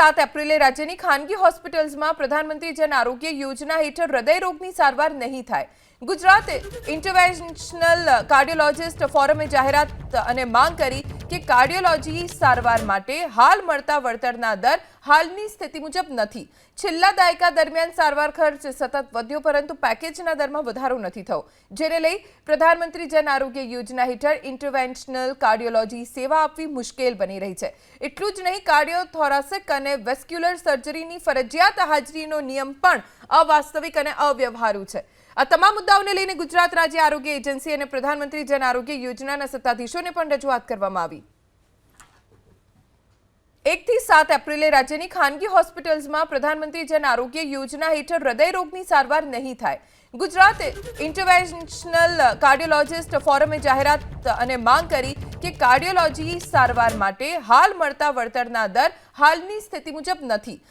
7 એપ્રિલે રાજ્યની ખાનગી હોસ્પિટલ્સમાં પ્રધાનમંત્રી જન આરોગ્ય યોજના હેઠળ હૃદયરોગની સારવાર નહીં થાય. ગુજરાત ઇન્ટરવેન્શનલ કાર્ડિયોલોજિસ્ટ ફોરમે જાહેરાત અને માંગ કરી કે કાર્ડિયોલોજી સારવાર માટે હાલ મળતા વળતરના દર હાલની સ્થિતિ મુજબ નથી. છેલ્લા દાયકા દરમિયાન સારવાર ખર્ચ સતત વધ્યો પરંતુ પેકેજના દરમાં વધારો નથી થયો, જેને લઈ પ્રધાનમંત્રી જન આરોગ્ય યોજના હેઠળ ઇન્ટરવેન્શનલ કાર્ડિયોલોજી સેવા આપવી મુશ્કેલ બની રહી છે. એટલું જ નહીં, કાર્ડિયોથોરાસિક અને વેસ્ક્યુલર સર્જરીની ફરજિયાત હાજરીનો નિયમ પણ અવાસ્તવિક અને અવ્યવહારુ છે. આ તમામ મુદ્દાઓને લઈને ગુજરાત રાજ્ય આરોગ્ય એજન્સી અને પ્રધાનમંત્રી જન આરોગ્ય યોજનાના સત્તાધીશોને પણ રજૂઆત કરવામાં આવી. 1 થી 7 એપ્રિલે રાજ્યની ખાનગી હોસ્પિટલ્સમાં પ્રધાનમંત્રી જન આરોગ્ય યોજના હેઠળ હૃદયરોગની સારવાર નહીં થાય. ગુજરાત ઇન્ટરવેન્શનલ કાર્ડિયોલોજિસ્ટ ફોરમે જાહેરાત અને માંગ કરી કે કાર્ડિયોલોજી સારવાર માટે હાલ મળતા વળતરના દર હાલની સ્થિતિ મુજબ નથી.